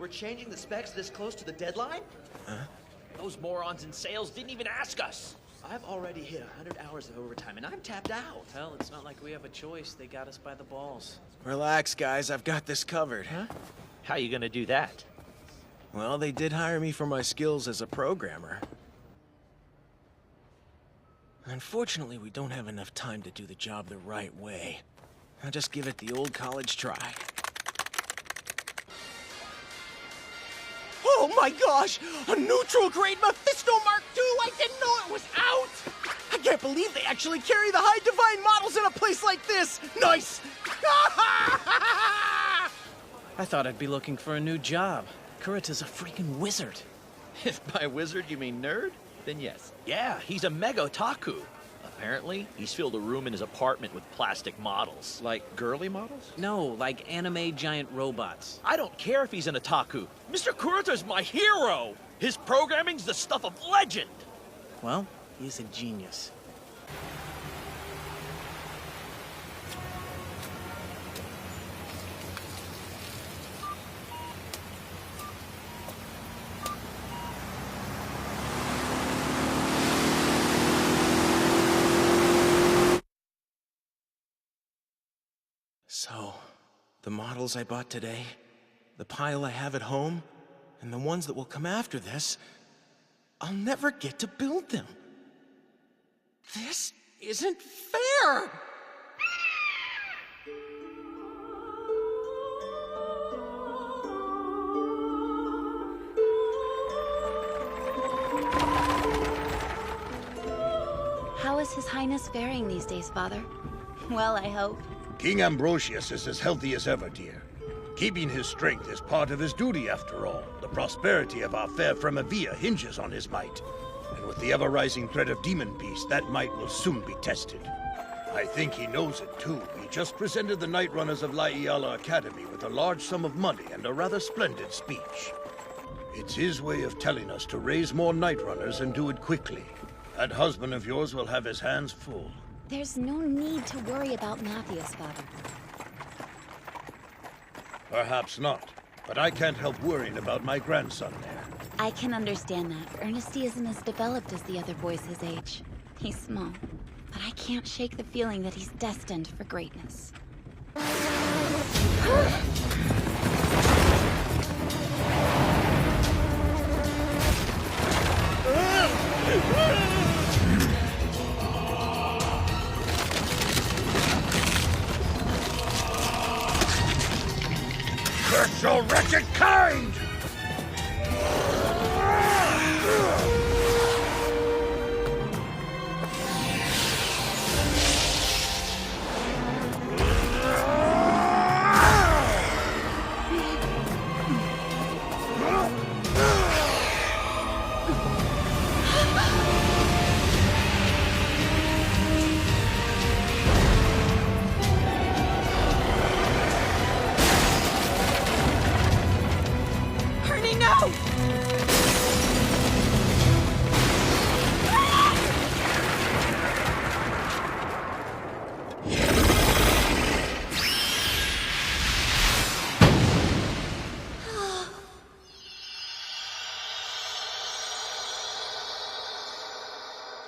we're changing the specs this close to the deadline? Huh? Those morons in sales didn't even ask us. I've already hit 100 hours of overtime, and I'm tapped out. Hell, it's not like we have a choice. They got us by the balls. Relax, guys. I've got this covered. Huh? How you gonna do that? Well, they did hire me for my skills as a programmer. Unfortunately, we don't have enough time to do the job the right way. I'll just give it the old college try. Oh my gosh! A neutral grade Mephisto Mark II! I didn't know it was out! I can't believe they actually carry the high divine models in a place like this! Nice! I thought I'd be looking for a new job. Kurita's a freaking wizard. If by wizard you mean nerd, then yes. Yeah, he's a mega otaku. Apparently, he's filled a room in his apartment with plastic models. Like girly models? No, like anime giant robots. I don't care if he's an otaku. Mr. Kurita's my hero! His programming's the stuff of legend! Well, he's a genius. So, the models I bought today, the pile I have at home, and the ones that will come after this, I'll never get to build them. This isn't fair! How is His Highness faring these days, Father? Well, I hope. King Ambrosius is as healthy as ever, dear. Keeping his strength is part of his duty, after all. The prosperity of our fair Fremavia hinges on his might. And with the ever-rising threat of demon beasts, that might will soon be tested. I think he knows it, too. He just presented the Night Runners of La Iala Academy with a large sum of money and a rather splendid speech. It's his way of telling us to raise more Night Runners and do it quickly. That husband of yours will have his hands full. There's no need to worry about Matthias, Father. Perhaps not, but I can't help worrying about my grandson there. I can understand that. Ernesty isn't as developed as the other boys his age. He's small, but I can't shake the feeling that he's destined for greatness. Curse your wretched kind!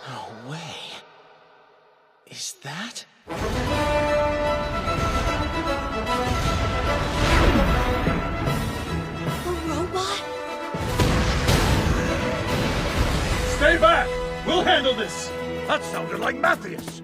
No way. Is that? A robot? Stay back! We'll handle this! That sounded like Matthias!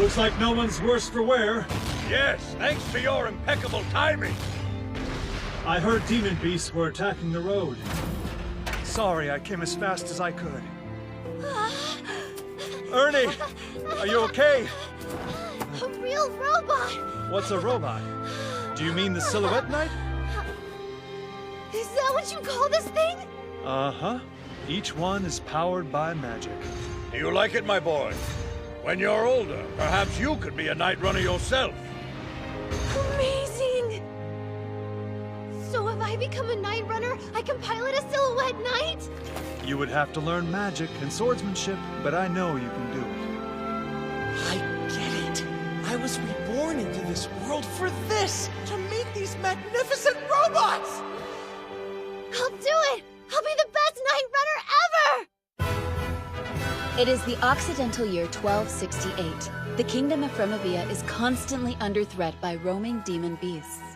Looks like no one's worse for wear. Yes, thanks to your impeccable timing. I heard demon beasts were attacking the road. Sorry, I came as fast as I could. Ernie, are you okay? A real robot! What's a robot? Do you mean the Silhouette Knight? Is that what you call this thing? Uh-huh. Each one is powered by magic. Do you like it, my boy? When you're older, perhaps you could be a night runner yourself. Amazing! So if I become a night runner, I can pilot a Silhouette Knight? You would have to learn magic and swordsmanship, but I know you can do it. I get it. I was reborn into this world for this, to make these magnificent robots! I'll do it! I'll be the best night runner ever! It is the Occidental year 1268. The kingdom of Fremavia is constantly under threat by roaming demon beasts.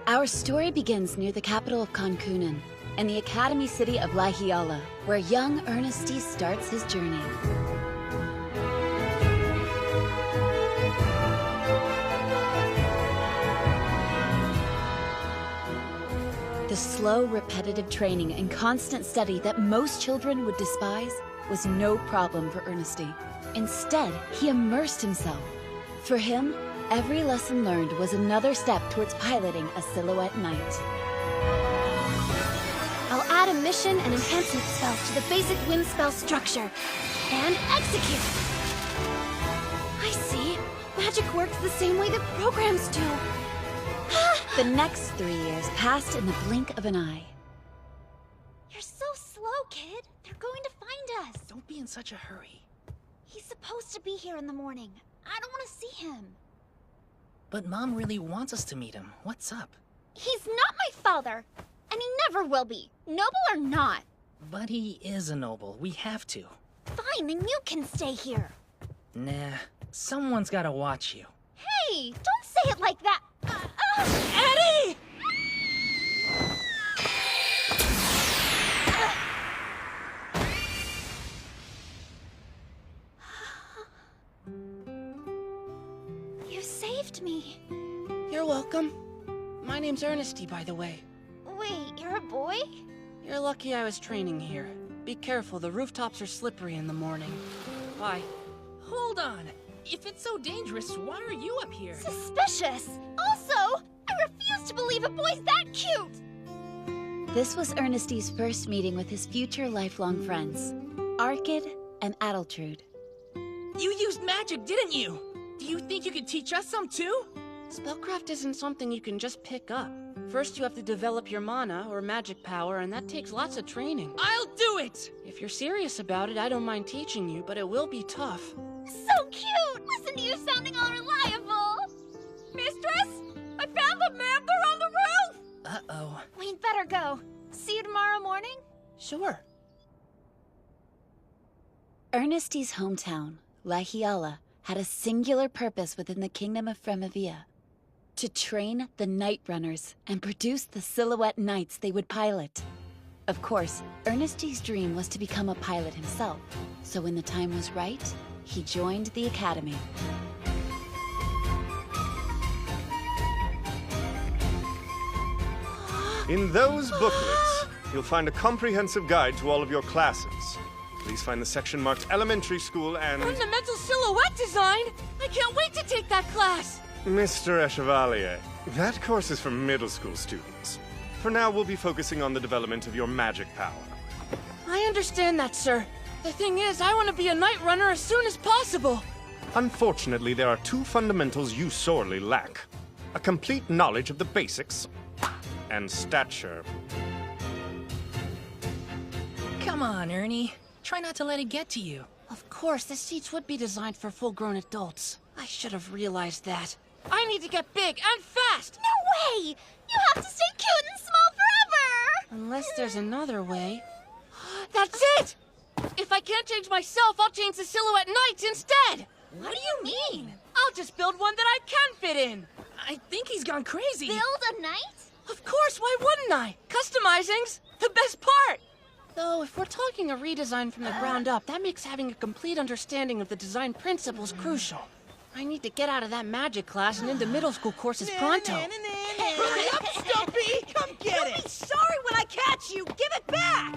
Our story begins near the capital of Kankunen, and the academy city of Lahiala, where young Ernesty starts his journey. The slow, repetitive training and constant study that most children would despise was no problem for Ernesty. Instead, he immersed himself. For him, every lesson learned was another step towards piloting a Silhouette Knight. I'll add a mission and enhancement spells to the basic wind spell structure. And execute! I see. Magic works the same way that programs do. The next 3 years passed in the blink of an eye. You're so slow, kid. They're going to find us. Don't be in such a hurry. He's supposed to be here in the morning. I don't want to see him. But Mom really wants us to meet him. What's up? He's not my father. And he never will be. Noble or not. But he is a noble. We have to. Fine, then you can stay here. Nah, someone's gotta watch you. Hey, don't say it like that. Eddie! You saved me. You're welcome. My name's Ernesty, by the way. Wait, you're a boy? You're lucky I was training here. Be careful, the rooftops are slippery in the morning. Bye. Hold on. If it's so dangerous, why are you up here? Suspicious. Also, I refuse to believe a boy's that cute. This was Ernesty's first meeting with his future lifelong friends, Arkid and Adultrude. You used magic, didn't you? Do you think you could teach us some too? Spellcraft isn't something you can just pick up. First you have to develop your mana, or magic power, and that takes lots of training. I'll do it! If you're serious about it, I don't mind teaching you, but it will be tough. So cute! Listen to you sounding all reliable! Mistress? I found the map! They're on the roof! Uh-oh. We'd better go. See you tomorrow morning? Sure. Ernesty's hometown, Lahiala, had a singular purpose within the kingdom of Fremavia: to train the Night Runners and produce the Silhouette Knights they would pilot. Of course, Ernesty's dream was to become a pilot himself, so when the time was right, he joined the academy. In those booklets, you'll find a comprehensive guide to all of your classes. Please find the section marked Elementary School and... Fundamental Silhouette Design? I can't wait to take that class! Mr. Echevalier, that course is for middle school students. For now, we'll be focusing on the development of your magic power. I understand that, sir. The thing is, I want to be a Night Runner as soon as possible. Unfortunately, there are two fundamentals you sorely lack: a complete knowledge of the basics and stature. Come on, Ernie. Try not to let it get to you. Of course, the seats would be designed for full-grown adults. I should have realized that. I need to get big and fast! No way! You have to stay cute and small forever! Unless there's another way. That's it! If I can't change myself, I'll change the Silhouette Knights instead! What do you mean? I'll just build one that I can fit in! I think he's gone crazy. Build a knight? Of course, why wouldn't I? Customizing's the best part! Though, if we're talking a redesign from the ground up, that makes having a complete understanding of the design principles crucial. I need to get out of that magic class and into middle school courses pronto. Hurry up, Stumpy! Come get it! Be sorry when I catch you! Give it back!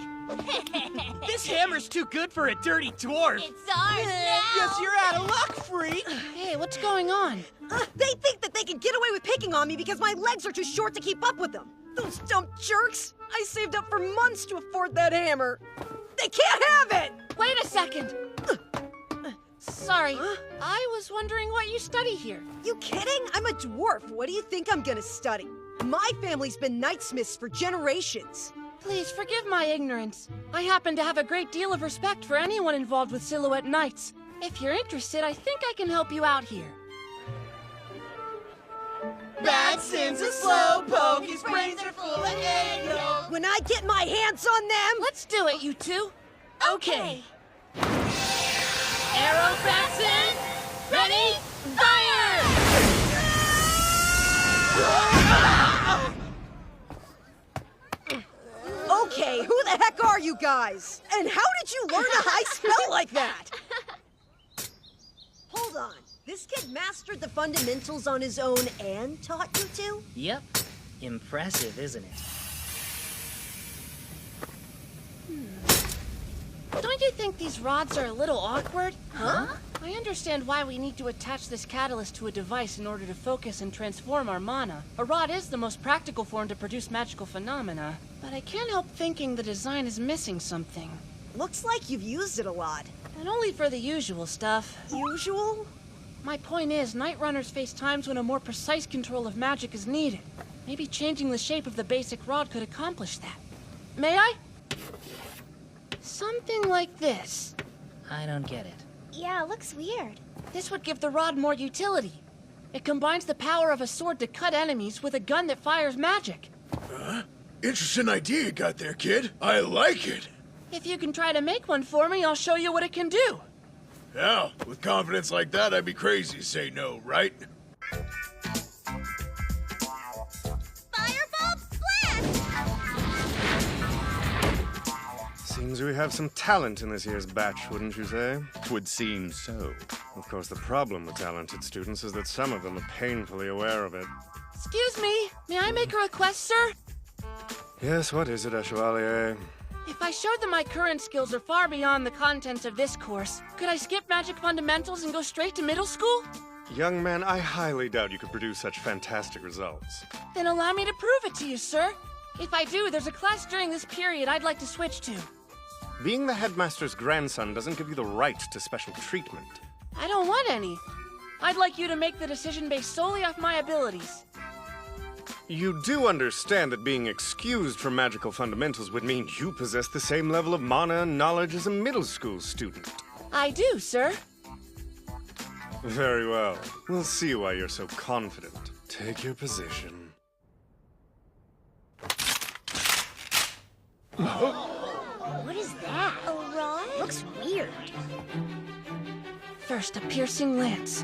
This hammer's too good for a dirty dwarf! It's ours now! Guess you're out of luck, freak! Hey, what's going on? They think that they can get away with picking on me because my legs are too short to keep up with them. Those dumb jerks! I saved up for months to afford that hammer. They can't have it! Wait a second! Sorry, I was wondering what you study here. You kidding? I'm a dwarf. What do you think I'm gonna study? My family's been knightsmiths for generations. Please forgive my ignorance. I happen to have a great deal of respect for anyone involved with Silhouette Knights. If you're interested, I think I can help you out here. Bad sin's a slow poke, his brains are full of egg yolk. When I get my hands on them... Let's do it, you two. Okay. Arrow bats in! Ready? Fire! Okay, who the heck are you guys? And how did you learn a high spell like that? Hold on. This kid mastered the fundamentals on his own and taught you to? Yep. Impressive, isn't it? Don't you think these rods are a little awkward? Huh? I understand why we need to attach this catalyst to a device in order to focus and transform our mana. A rod is the most practical form to produce magical phenomena, but I can't help thinking the design is missing something. Looks like you've used it a lot. And only for the usual stuff. Usual? My point is, Night Runners face times when a more precise control of magic is needed. Maybe changing the shape of the basic rod could accomplish that. May I? Something like this. I don't get it. Yeah, looks weird. This would give the rod more utility. It combines the power of a sword to cut enemies with a gun that fires magic. Interesting idea you got there, kid. I like it. If you can try to make one for me, I'll show you what it can do. Hell, with confidence like that, I'd be crazy to say no, right? Fireball blast! Seems we have some talent in this year's batch, wouldn't you say? Twould seem so. Of course, the problem with talented students is that some of them are painfully aware of it. Excuse me, may I make a request, sir? Yes, what is it, Chevalier? If I showed them my current skills are far beyond the contents of this course, could I skip Magic Fundamentals and go straight to middle school? Young man, I highly doubt you could produce such fantastic results. Then allow me to prove it to you, sir. If I do, there's a class during this period I'd like to switch to. Being the headmaster's grandson doesn't give you the right to special treatment. I don't want any. I'd like you to make the decision based solely off my abilities. You do understand that being excused from magical fundamentals would mean you possess the same level of mana and knowledge as a middle school student. I do, sir. Very well. We'll see why you're so confident. Take your position. What is that? A rod? Looks weird. First, a piercing lance.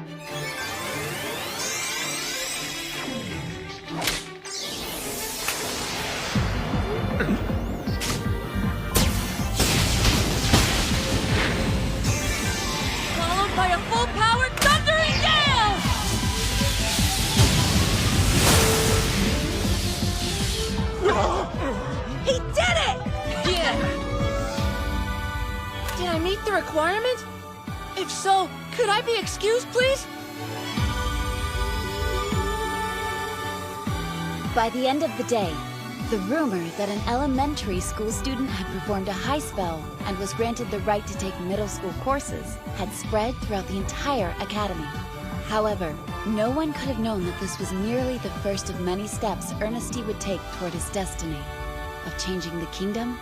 Followed by a full-powered thundering gale! He did it! Yeah! Did I meet the requirement? If so, could I be excused, please? By the end of the day, the rumor that an elementary school student had performed a high spell and was granted the right to take middle school courses had spread throughout the entire academy. However, no one could have known that this was merely the first of many steps Ernesty would take toward his destiny of changing the kingdom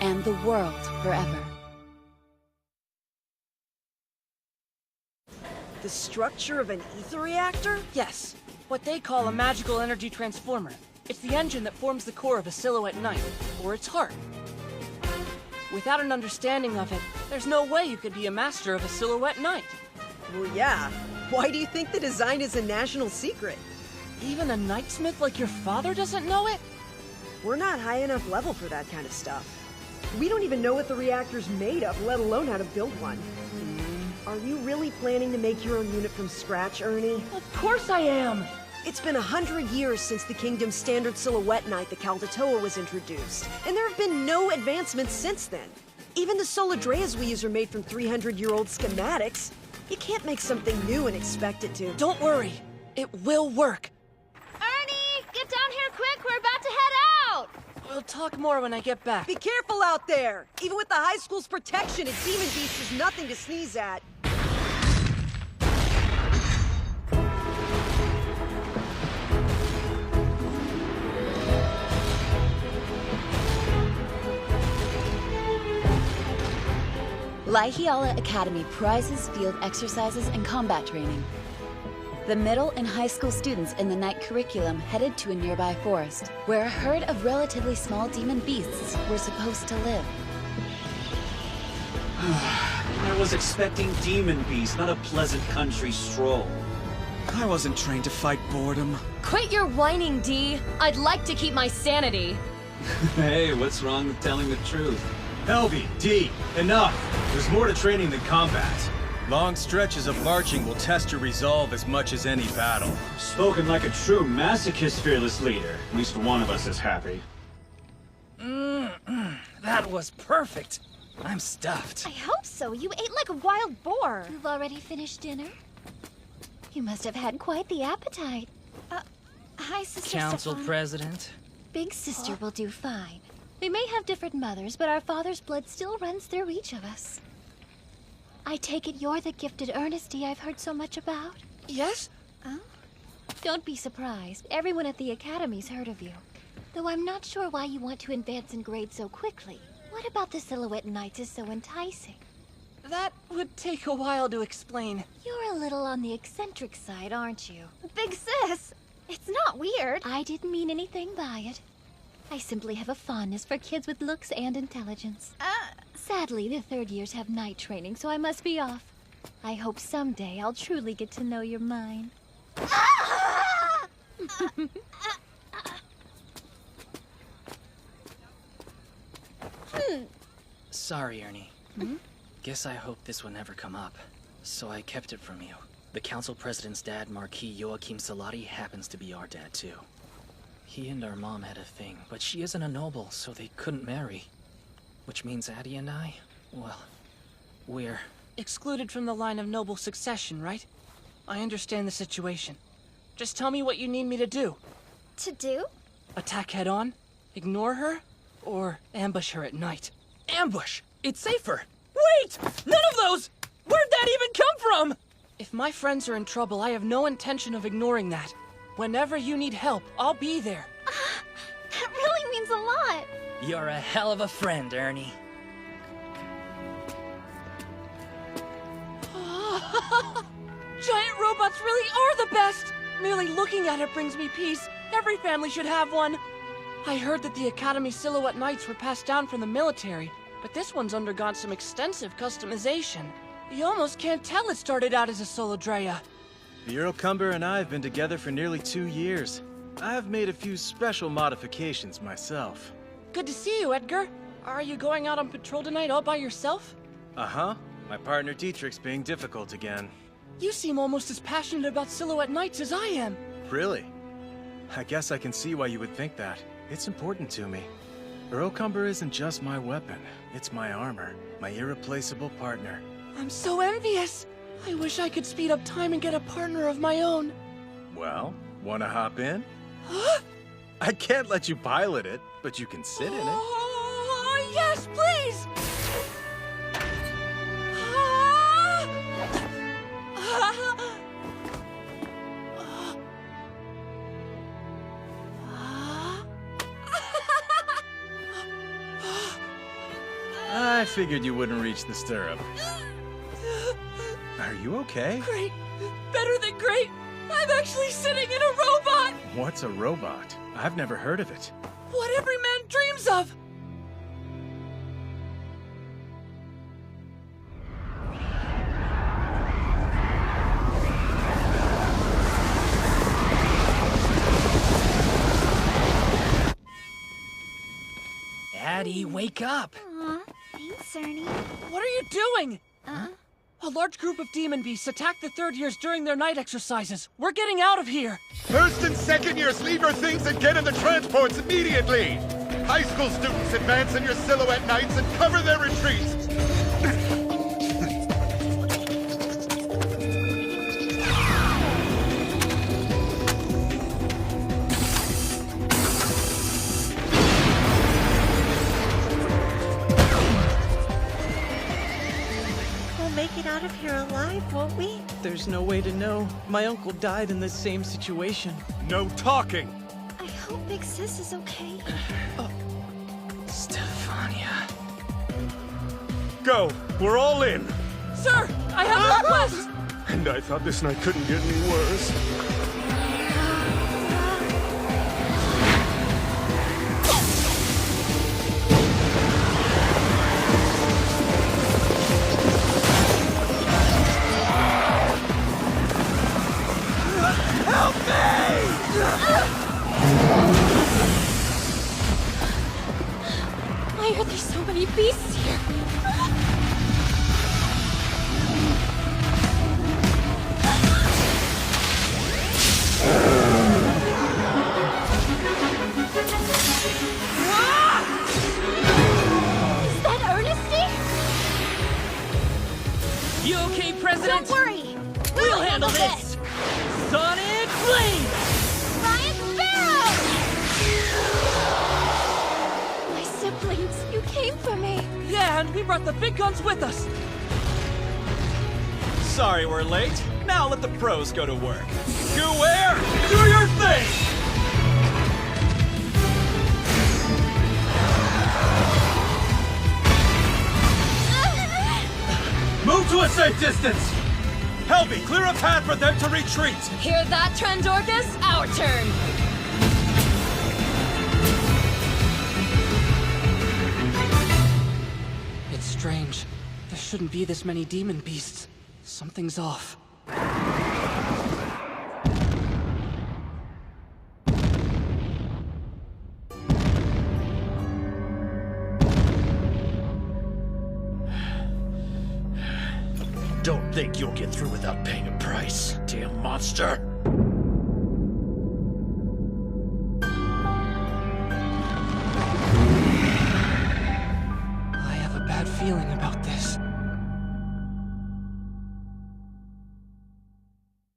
and the world forever. The structure of an ether reactor? Yes, what they call a magical energy transformer. It's the engine that forms the core of a Silhouette Knight, or its heart. Without an understanding of it, there's no way you could be a master of a Silhouette Knight. Well, yeah. Why do you think the design is a national secret? Even a knightsmith like your father doesn't know it? We're not high enough level for that kind of stuff. We don't even know what the reactor's made of, let alone how to build one. Are you really planning to make your own unit from scratch, Ernie? Of course I am! It's been 100 years since the Kingdom's standard silhouette knight, the Kaldatoa, was introduced, and there have been no advancements since then. Even the Solodreas we use are made from 300-year-old schematics. You can't make something new and expect it to. Don't worry. It will work. Ernie, get down here quick. We're about to head out. We'll talk more when I get back. Be careful out there! Even with the high school's protection, a demon beast is nothing to sneeze at. Laihiala Academy prizes field exercises and combat training. The middle and high school students in the night curriculum headed to a nearby forest, where a herd of relatively small demon beasts were supposed to live. I was expecting demon beasts, not a pleasant country stroll. I wasn't trained to fight boredom. Quit your whining, Dee. I'd like to keep my sanity. Hey, what's wrong with telling the truth? Helvy, D, enough! There's more to training than combat. Long stretches of marching will test your resolve as much as any battle. Spoken like a true masochist, fearless leader. At least one of us is happy. That was perfect. I'm stuffed. I hope so. You ate like a wild boar. You've already finished dinner? You must have had quite the appetite. Hi, Sister Council Stefan. President. Big Sister will do fine. We may have different mothers, but our father's blood still runs through each of us. I take it you're the gifted Ernesty I've heard so much about? Yes? Oh? Don't be surprised. Everyone at the Academy's heard of you. Though I'm not sure why you want to advance in grade so quickly. What about the Silhouette Knights is so enticing? That would take a while to explain. You're a little on the eccentric side, aren't you? Big Sis! It's not weird. I didn't mean anything by it. I simply have a fondness for kids with looks and intelligence. Sadly, the third years have night training, so I must be off. I hope someday I'll truly get to know you're mine. Sorry, Ernie. Guess I hoped this would never come up, so I kept it from you. The council president's dad, Marquis Joachim Salati, happens to be our dad, too. He and our mom had a thing, but she isn't a noble, so they couldn't marry. Which means Addie and I, well, we're... excluded from the line of noble succession, right? I understand the situation. Just tell me what you need me to do. To do? Attack head on? Ignore her? Or ambush her at night? Ambush! It's safer! Wait! None of those! Where'd that even come from? If my friends are in trouble, I have no intention of ignoring that. Whenever you need help, I'll be there. That really means a lot. You're a hell of a friend, Ernie. Giant robots really are the best! Merely looking at it brings me peace. Every family should have one. I heard that the Academy Silhouette Knights were passed down from the military, but this one's undergone some extensive customization. You almost can't tell it started out as a Solodrea. The Eurocumber and I have been together for nearly 2 years. I've made a few special modifications myself. Good to see you, Edgar. Are you going out on patrol tonight all by yourself? Uh-huh. My partner Dietrich's being difficult again. You seem almost as passionate about Silhouette Knights as I am. Really? I guess I can see why you would think that. It's important to me. Eurocumber isn't just my weapon. It's my armor. My irreplaceable partner. I'm so envious. I wish I could speed up time and get a partner of my own. Well, wanna hop in? Huh? I can't let you pilot it, but you can sit in it. Oh, yes, please! I figured you wouldn't reach the stirrup. Are you okay? Great. Better than great. I'm actually sitting in a robot! What's a robot? I've never heard of it. What every man dreams of! Addie, wake up! Aw, thanks, Ernie. What are you doing? A large group of demon beasts attacked the third years during their night exercises. We're getting out of here. First and second years, leave your things and get in the transports immediately! High school students, advance in your silhouette nights and cover their retreats! Make it out of here alive, won't we? There's no way to know. My uncle died in the same situation. No talking! I hope Big Sis is okay. Stefania. Go! We're all in! Sir, I have a request! And I thought this night couldn't get any worse. Why are there so many beasts here? Is that Ernestine? You okay, President? Don't worry. We'll handle this! Sonic Flame! Ryan Sparrow! My siblings, you came for me. Yeah, and we brought the big guns with us. Sorry we're late. Now let the pros go to work. Square, do your thing! Move to a safe distance! Helby, clear a path for them to retreat! Hear that, Trendorcus? Our turn! It's strange. There shouldn't be this many demon beasts. Something's off. Don't think you'll get through without paying a price, damn monster. I have a bad feeling about this.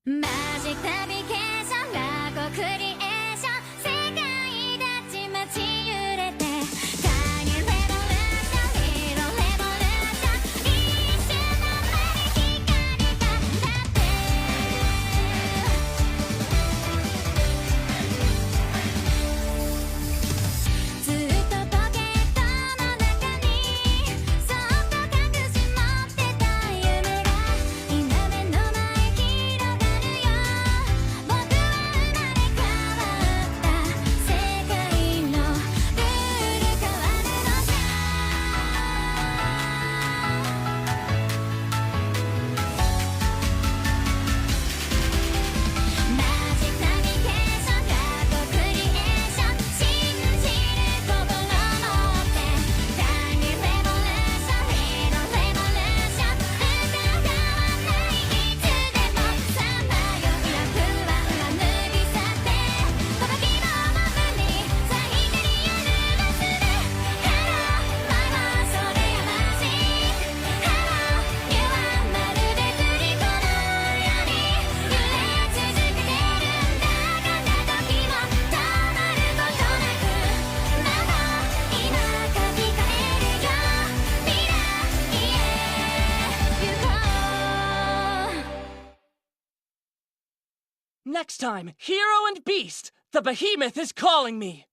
Magic navigation ラゴクリエーション世界立ち待ち揺れてタイムレボリューションヒーローレボリューション一瞬の間に光が立ってずっとポケットの中にそっと隠し持ってた夢が今目の前広がるよ僕は生まれ変わった世界のルール変わるのさマジックナビゲーションラゴクリエーション信じる心持って第二レボリューションヒーローレボリューション歌わないいつでもさまよいは不安は脱ぎ去って届きのままにさ光あるバスで Hello my heart それやましい Hello you are まるで振り子のように揺れ続けてるんだこんな時も止まることなくまだ今飛び越えるよ未来へ行こう Next time, Hero and Beast! The behemoth is calling me!